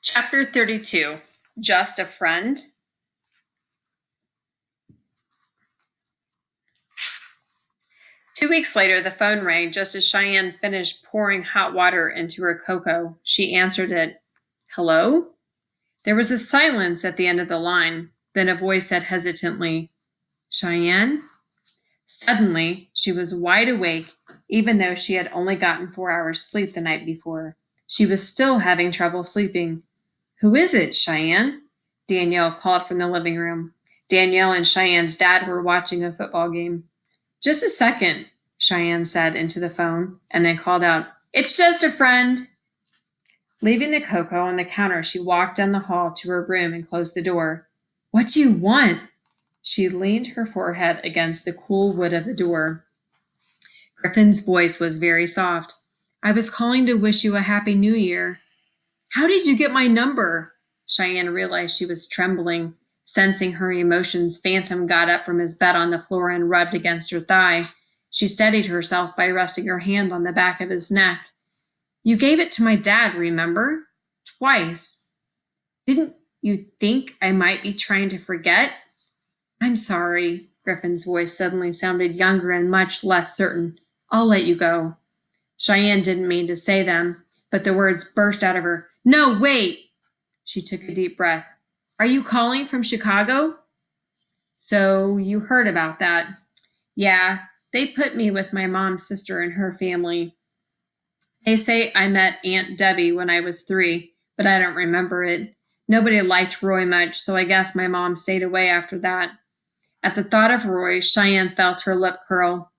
Chapter 32 Just a Friend. Two weeks later, the phone rang just as Cheyenne finished pouring hot water into her cocoa. She answered it. Hello? There was a silence at the end of the line. Then a voice said hesitantly, Cheyenne? Suddenly, she was wide awake, even though she had only gotten 4 hours sleep the night before. She was still having trouble sleeping. Who is it, Cheyenne? Danielle called from the living room. Danielle and Cheyenne's dad were watching a football game. Just a second, Cheyenne said into the phone, and then called out, It's just a friend. Leaving the cocoa on the counter, she walked down the hall to her room and closed the door. What do you want? She leaned her forehead against the cool wood of the door. Griffin's voice was very soft. I was calling to wish you a happy new year. How did you get my number? Cheyenne realized she was trembling. Sensing her emotions, Phantom got up from his bed on the floor and rubbed against her thigh. She steadied herself by resting her hand on the back of his neck. You gave it to my dad, remember? Twice. Didn't you think I might be trying to forget? I'm sorry. Griffin's voice suddenly sounded younger and much less certain. I'll let you go. Cheyenne didn't mean to say them, but the words burst out of her. No, wait! She took a deep breath. Are you calling from Chicago? So you heard about that. Yeah, they put me with my mom's sister and her family. They say I met Aunt Debbie when I was 3, but I don't remember it. Nobody liked Roy much, so I guess my mom stayed away after that. At the thought of Roy, Cheyenne felt her lip curl.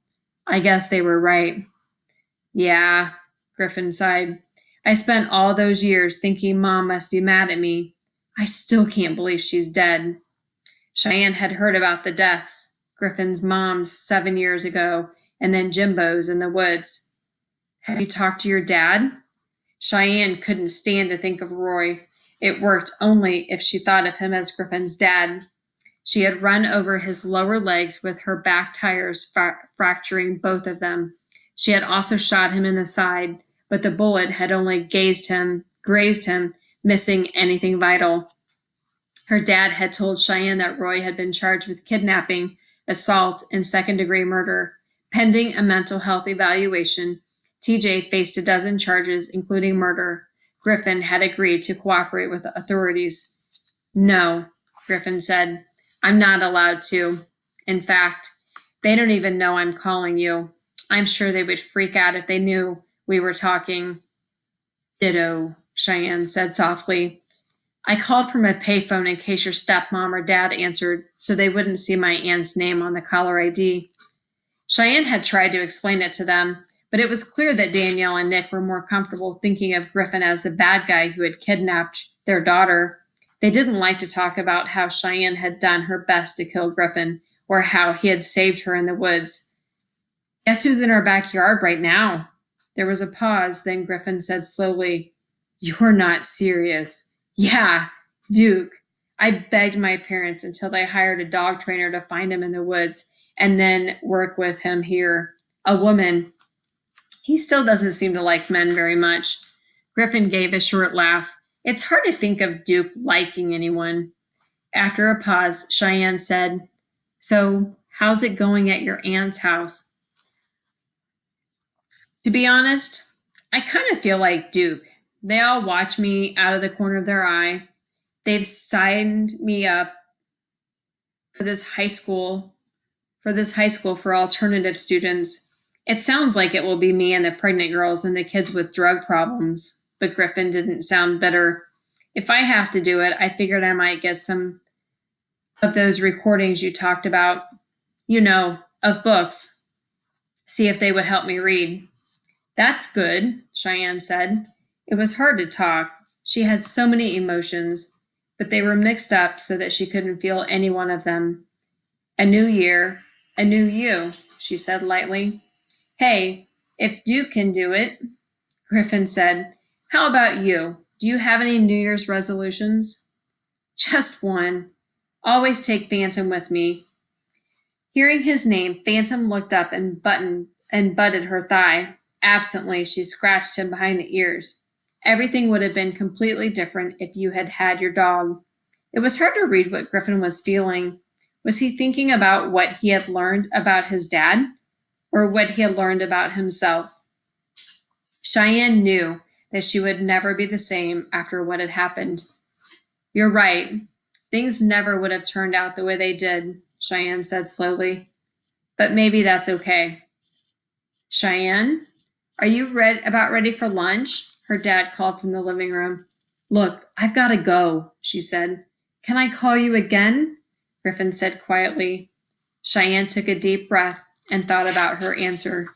I guess they were right. Yeah, Griffin sighed. I spent all those years thinking Mom must be mad at me. I still can't believe she's dead. Cheyenne had heard about the deaths, Griffin's mom's 7 years ago, and then Jimbo's in the woods. Have you talked to your dad? Cheyenne couldn't stand to think of Roy. It worked only if she thought of him as Griffin's dad. She had run over his lower legs with her back tires, fracturing both of them. She had also shot him in the side, but the bullet had only grazed him, missing anything vital. Her dad had told Cheyenne that Roy had been charged with kidnapping, assault, and second-degree murder. Pending a mental health evaluation, TJ faced a dozen charges, including murder. Griffin had agreed to cooperate with the authorities. No, Griffin said. I'm not allowed to. In fact, they don't even know I'm calling you. I'm sure they would freak out if they knew we were talking. Ditto, Cheyenne said softly. I called from a payphone in case your stepmom or dad answered, so they wouldn't see my aunt's name on the caller ID. Cheyenne had tried to explain it to them, but it was clear that Danielle and Nick were more comfortable thinking of Griffin as the bad guy who had kidnapped their daughter. They didn't like to talk about how Cheyenne had done her best to kill Griffin, or how he had saved her in the woods. Guess who's in our backyard right now? There was a pause, then Griffin said slowly, You're not serious. Yeah, Duke. I begged my parents until they hired a dog trainer to find him in the woods and then work with him here. A woman. He still doesn't seem to like men very much. Griffin gave a short laugh. It's hard to think of Duke liking anyone. After a pause, Cheyenne said, So, how's it going at your aunt's house? To be honest, I kind of feel like Duke. They all watch me out of the corner of their eye. They've signed me up for this high school for alternative students. It sounds like it will be me and the pregnant girls and the kids with drug problems, but Griffin didn't sound bitter. If I have to do it, I figured I might get some of those recordings you talked about, of books. See if they would help me read. That's good, Cheyenne said. It was hard to talk. She had so many emotions, but they were mixed up so that she couldn't feel any one of them. A new year, a new you, she said lightly. Hey, if Duke can do it, Griffin said. How about you? Do you have any New Year's resolutions? Just one. Always take Phantom with me. Hearing his name, Phantom looked up and butted her thigh. Absently, she scratched him behind the ears. Everything would have been completely different if you had had your dog. It was hard to read what Griffin was feeling. Was he thinking about what he had learned about his dad, or what he had learned about himself? Cheyenne knew that she would never be the same after what had happened. You're right. Things never would have turned out the way they did, Cheyenne said slowly. But maybe that's okay. Cheyenne, are you about ready for lunch? Her dad called from the living room. Look, I've got to go, she said. Can I call you again? Griffin said quietly. Cheyenne took a deep breath and thought about her answer.